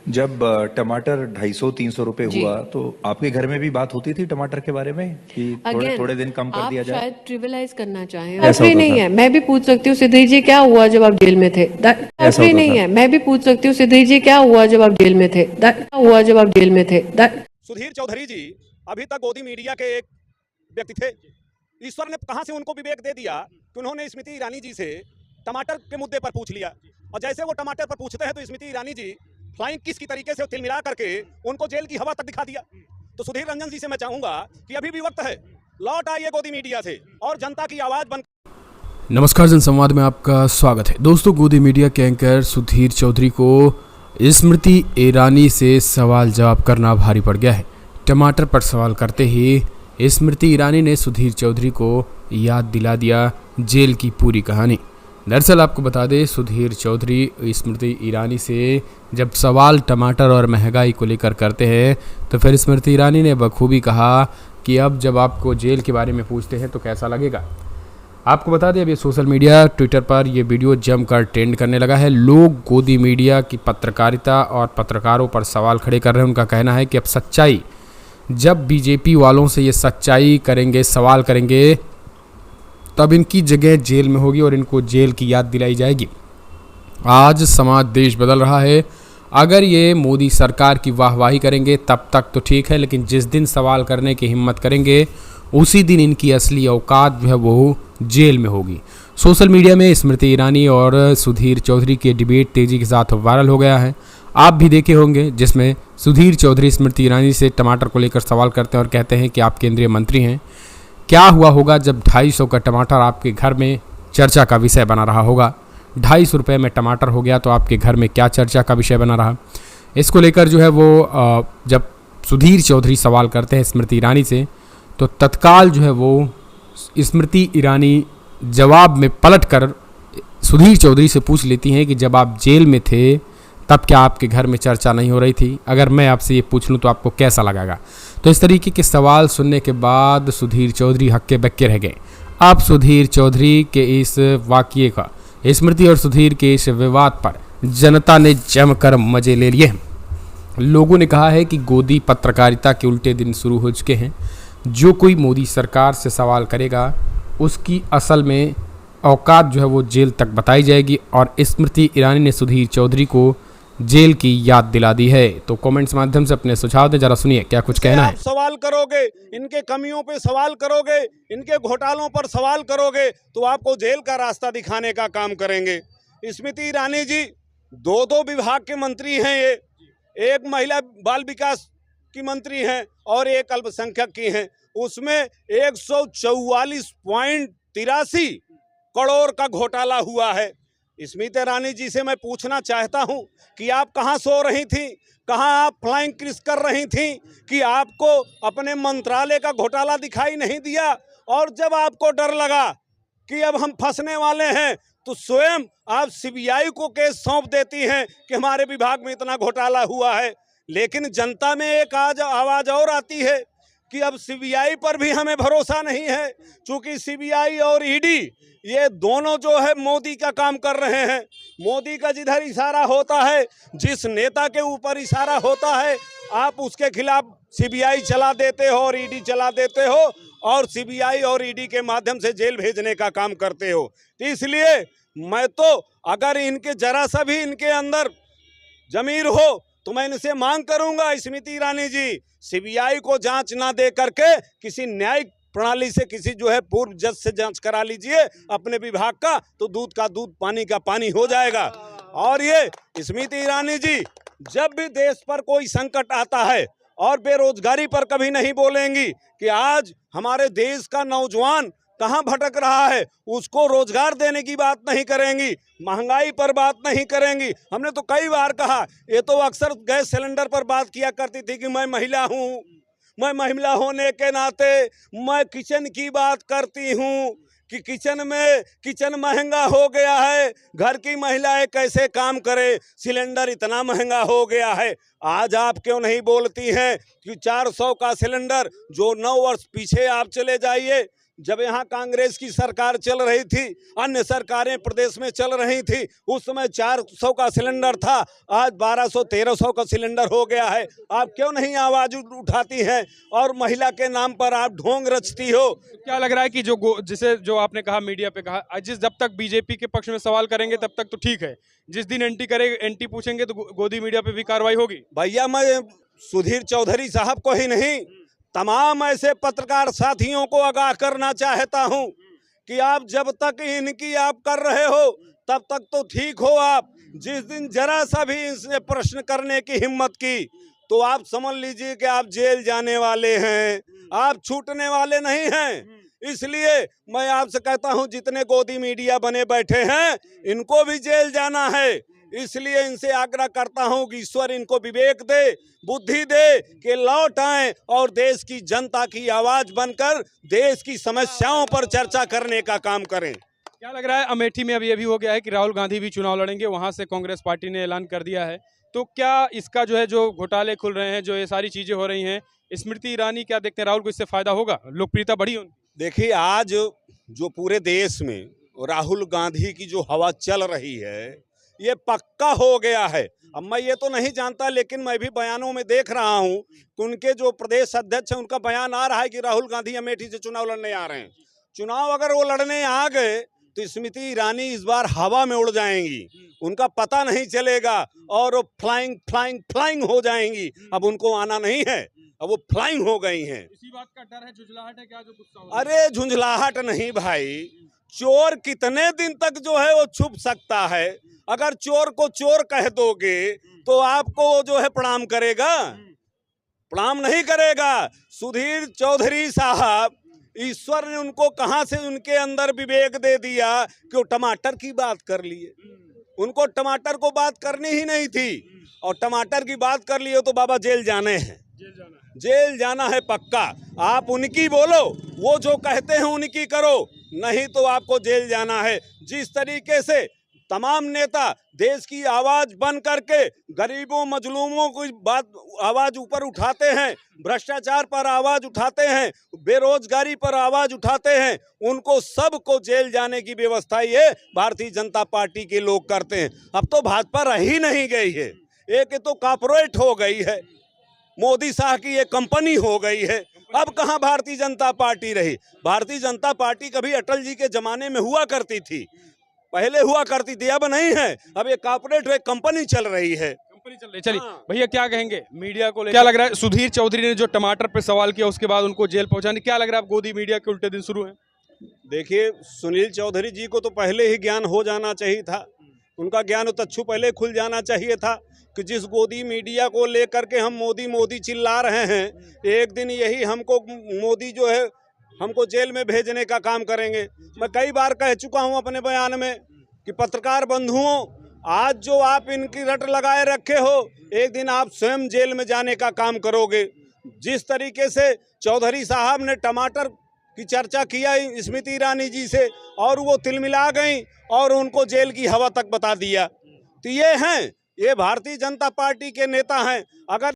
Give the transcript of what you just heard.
जब टमाटर 250-300 रुपए जी। हुआ तो आपके घर में भी बात होती थी टमाटर के बारे में कि थोड़े अगेन थोड़े दिन कम कर दिया आप जाए? शायद ट्रिविलाइज करना चाहें। ऐसा फ्री होता नहीं था। है, मैं भी पूछ सकती हूँ सिद्धि जी क्या हुआ जब आप जेल में थे। ऐसा फ्री होता नहीं था। है, मैं भी पूछ सकती हूँ सिद्धि जी क्या हुआ जब आप जेल में थे। क्या हुआ जब आप जेल में थे। सुधीर चौधरी जी अभी तक गोदी मीडिया के एक व्यक्ति थे। ईश्वर ने कहां से उनको विवेक दे दिया कि उन्होंने स्मृति ईरानी जी से टमाटर के मुद्दे पर पूछ लिया, और जैसे वो टमाटर पर पूछते हैं तो स्मृति ईरानी जी फ्लाइंग किस की तरीके से तिलमिला करके उनको जेल की हवा तक दिखा दिया। तो सुधीर रंजन जी से मैं चाहूंगा कि अभी भी वक्त है, लौट आइए गोदी मीडिया से और जनता की आवाज बन। नमस्कार, जनसंवाद में आपका स्वागत है। दोस्तों, गोदी मीडिया के एंकर सुधीर चौधरी को स्मृति ईरानी से सवाल जवाब करना भारी पड़ गया है। टमाटर पर सवाल करते ही स्मृति ईरानी ने सुधीर चौधरी को याद दिला दिया जेल की पूरी कहानी। दरअसल आपको बता दें, सुधीर चौधरी स्मृति ईरानी से जब सवाल टमाटर और महंगाई को लेकर करते हैं तो फिर स्मृति ईरानी ने बखूबी कहा कि अब जब आपको जेल के बारे में पूछते हैं तो कैसा लगेगा। आपको बता दें, अभी सोशल मीडिया ट्विटर पर यह वीडियो जमकर ट्रेंड करने लगा है। लोग गोदी मीडिया की पत्रकारिता और पत्रकारों पर सवाल खड़े कर रहे हैं। उनका कहना है कि अब सच्चाई, जब बीजेपी वालों से ये सच्चाई करेंगे, सवाल करेंगे, तब इनकी जगह जेल में होगी और इनको जेल की याद दिलाई जाएगी। आज समाज, देश बदल रहा है। अगर ये मोदी सरकार की वाहवाही करेंगे तब तक तो ठीक है, लेकिन जिस दिन सवाल करने की हिम्मत करेंगे उसी दिन इनकी असली औकात जो है वो जेल में होगी। सोशल मीडिया में स्मृति ईरानी और सुधीर चौधरी के डिबेट तेज़ी के साथ वायरल हो गया है। आप भी देखे होंगे, जिसमें सुधीर चौधरी स्मृति ईरानी से टमाटर को लेकर सवाल करते हैं और कहते हैं कि आप केंद्रीय मंत्री हैं, क्या हुआ होगा जब 250 का टमाटर आपके घर में चर्चा का विषय बना रहा होगा। 250 रुपये में टमाटर हो गया तो आपके घर में क्या चर्चा का विषय बना रहा। इसको लेकर जो है वो जब सुधीर चौधरी सवाल करते हैं स्मृति ईरानी से तो तत्काल जो है वो स्मृति ईरानी जवाब में पलट कर सुधीर चौधरी से पूछ लेती हैं कि जब आप जेल में थे तब क्या आपके घर में चर्चा नहीं हो रही थी। अगर मैं आपसे ये पूछ लूँ तो आपको कैसा लगेगा। तो इस तरीके के सवाल सुनने के बाद सुधीर चौधरी हक्के बक्के रह गए। अब सुधीर चौधरी के इस वाक़ये का, स्मृति और सुधीर के इस विवाद पर जनता ने जमकर मजे ले लिए। लोगों ने कहा है कि गोदी पत्रकारिता के उल्टे दिन शुरू हो चुके हैं। जो कोई मोदी सरकार से सवाल करेगा उसकी असल में औकात जो है वो जेल तक बताई जाएगी, और स्मृति ईरानी ने सुधीर चौधरी को जेल की याद दिला दी है। तो कमेंट्स माध्यम से अपने सुझाव दें, जरा सुनिए क्या कुछ कहना है। आप सवाल करोगे, इनके कमियों पे सवाल करोगे, इनके घोटालों पर सवाल करोगे तो आपको जेल का रास्ता दिखाने का काम करेंगे। स्मृति ईरानी जी दो विभाग के मंत्री हैं। ये एक महिला बाल विकास की मंत्री हैं और एक अल्पसंख्यक की हैं। उसमें 144.83 करोड़ का घोटाला हुआ है। स्मृति ईरानी जी से मैं पूछना चाहता हूं कि आप कहां सो रही थी, कहां आप फ्लाइंग किस कर रही थी कि आपको अपने मंत्रालय का घोटाला दिखाई नहीं दिया। और जब आपको डर लगा कि अब हम फंसने वाले हैं तो स्वयं आप सीबीआई को केस सौंप देती हैं कि हमारे विभाग में इतना घोटाला हुआ है। लेकिन जनता में एक आज आवाज़ और आती है कि अब सीबीआई पर भी हमें भरोसा नहीं है, क्योंकि सीबीआई और ईडी ये दोनों जो है मोदी का काम कर रहे हैं। मोदी का जिधर इशारा होता है, जिस नेता के ऊपर इशारा होता है, आप उसके खिलाफ सीबीआई चला देते हो और ईडी चला देते हो, और सीबीआई और ईडी के माध्यम से जेल भेजने का काम करते हो। तो इसलिए मैं तो, अगर इनके जरा सा भी इनके अंदर जमीर हो तो मैं इनसे मांग करूंगा, स्मृति ईरानी जी, सीबीआई को जांच ना दे करके किसी न्यायिक प्रणाली से किसी जो है पूर्व जज से जांच करा लीजिए अपने विभाग का, तो दूध का दूध, पानी का पानी हो जाएगा। और ये स्मृति ईरानी जी जब भी देश पर कोई संकट आता है और बेरोजगारी पर कभी नहीं बोलेंगी कि आज हमारे देश का नौजवान कहां भटक रहा है, उसको रोजगार देने की बात नहीं करेंगी, महंगाई पर बात नहीं करेंगी। हमने तो कई बार कहा, ये तो अक्सर गैस सिलेंडर पर बात किया करती थी कि मैं महिला हूं, मैं महिला होने के नाते मैं किचन की बात करती हूं कि किचन महंगा हो गया है, घर की महिलाएं कैसे काम करे, सिलेंडर इतना महंगा हो गया है। आज आप क्यों नहीं बोलती हैं कि 400 का सिलेंडर, जो 9 वर्ष पीछे आप चले जाइए, जब यहाँ कांग्रेस की सरकार चल रही थी, अन्य सरकारें प्रदेश में चल रही थी, उस समय 400 का सिलेंडर था, आज 1200-1300 का सिलेंडर हो गया है। आप क्यों नहीं आवाज उठाती हैं और महिला के नाम पर आप ढोंग रचती हो? क्या लग रहा है कि जो आपने कहा, मीडिया पे कहा, जब तक बीजेपी के पक्ष में सवाल करेंगे तब तक तो ठीक है, जिस दिन एंटी पूछेंगे तो गोदी मीडिया पे भी कार्रवाई होगी? भैया, मैं सुधीर चौधरी साहब को ही नहीं, तमाम ऐसे पत्रकार साथियों को आगाह करना चाहता हूं कि आप जब तक इनकी आप कर रहे हो तब तक तो ठीक हो। आप जिस दिन जरा सा भी इनसे प्रश्न करने की हिम्मत की तो आप समझ लीजिए कि आप जेल जाने वाले हैं, आप छूटने वाले नहीं हैं। इसलिए मैं आपसे कहता हूं, जितने गोदी मीडिया बने बैठे हैं इनको भी जेल जाना है। इसलिए इनसे आग्रह करता हूं कि ईश्वर इनको विवेक दे, बुद्धि दे कि लौट आए और देश की जनता की आवाज बनकर देश की समस्याओं पर चर्चा करने का काम करें। क्या लग रहा है, अमेठी में अभी ये भी हो गया है कि राहुल गांधी भी चुनाव लड़ेंगे, वहां से कांग्रेस पार्टी ने ऐलान कर दिया है, तो क्या इसका जो घोटाले खुल रहे हैं, जो ये सारी चीजें हो रही हैं, स्मृति ईरानी क्या देखते हैं, राहुल को इससे फायदा होगा, लोकप्रियता बढ़ी उनकी? देखिए, आज जो पूरे देश में राहुल गांधी की जो हवा चल रही है ये पक्का हो गया है। अब मैं ये तो नहीं जानता, लेकिन मैं भी बयानों में देख रहा हूं कि उनके जो प्रदेश अध्यक्ष हैं उनका बयान आ रहा है कि राहुल गांधी अमेठी से चुनाव लड़ने आ रहे हैं। चुनाव अगर वो लड़ने आ गए तो स्मृति ईरानी इस बार हवा में उड़ जाएंगी, उनका पता नहीं चलेगा और वो फ्लाइंग हो जाएंगी। अब उनको आना नहीं है, अब वो फ्लाइंग हो गई हैं। इसी बात का डर है, झुंझलाहट है क्या, जो गुस्सा हो रहा है? अरे झुंझलाहट नहीं भाई, चोर कितने दिन तक जो है वो छुप सकता है। अगर चोर को चोर कह दोगे तो आपको जो है प्रणाम करेगा? प्रणाम नहीं करेगा। सुधीर चौधरी साहब, ईश्वर ने उनको कहां से उनके अंदर विवेक दे दिया कि वो टमाटर की बात कर लिए। उनको टमाटर को बात करनी ही नहीं थी, और टमाटर की बात कर लिए तो बाबा जेल जाने हैं, जेल जाना है पक्का। आप उनकी बोलो, वो जो कहते हैं उनकी करो, नहीं तो आपको जेल जाना है। जिस तरीके से तमाम नेता देश की आवाज बन करके गरीबों मजलूमों की बात आवाज ऊपर उठाते हैं, भ्रष्टाचार पर आवाज उठाते हैं, बेरोजगारी पर आवाज उठाते हैं, उनको सबको जेल जाने की व्यवस्था ये भारतीय जनता पार्टी के लोग करते हैं। अब तो भाजपा रह ही नहीं गई है, एक तो कॉर्पोरेट हो गई है, मोदी शाह की ये कंपनी हो गई है। अब कहां भारतीय जनता पार्टी रही? भारतीय जनता पार्टी कभी अटल जी के जमाने में हुआ करती थी, पहले हुआ करती थी, अब नहीं है। अब ये कॉर्पोरेट एक कंपनी चल रही है, कंपनी चल रही। चलिए भैया, क्या कहेंगे मीडिया को लेकर? क्या लग रहा है, सुधीर चौधरी ने जो टमाटर पे सवाल किया उसके बाद उनको जेल पहुंचाने, क्या लग रहा है, अब गोदी मीडिया के उल्टे दिन शुरू है? देखिए, सुनील चौधरी जी को तो पहले ही ज्ञान हो जाना चाहिए था, उनका ज्ञान तच्छू पहले खुल जाना चाहिए था कि जिस गोदी मीडिया को लेकर के हम मोदी मोदी चिल्ला रहे हैं, एक दिन यही हमको मोदी जो है हमको जेल में भेजने का काम करेंगे। मैं कई बार कह चुका हूं अपने बयान में कि पत्रकार बंधुओं, आज जो आप इनकी रट लगाए रखे हो, एक दिन आप स्वयं जेल में जाने का काम करोगे। जिस तरीके से चौधरी साहब ने टमाटर की चर्चा किया स्मृति ईरानी जी से और वो तिलमिला गई और उनको जेल की हवा तक बता दिया, तो ये हैं, ये भारतीय जनता पार्टी के नेता हैं। अगर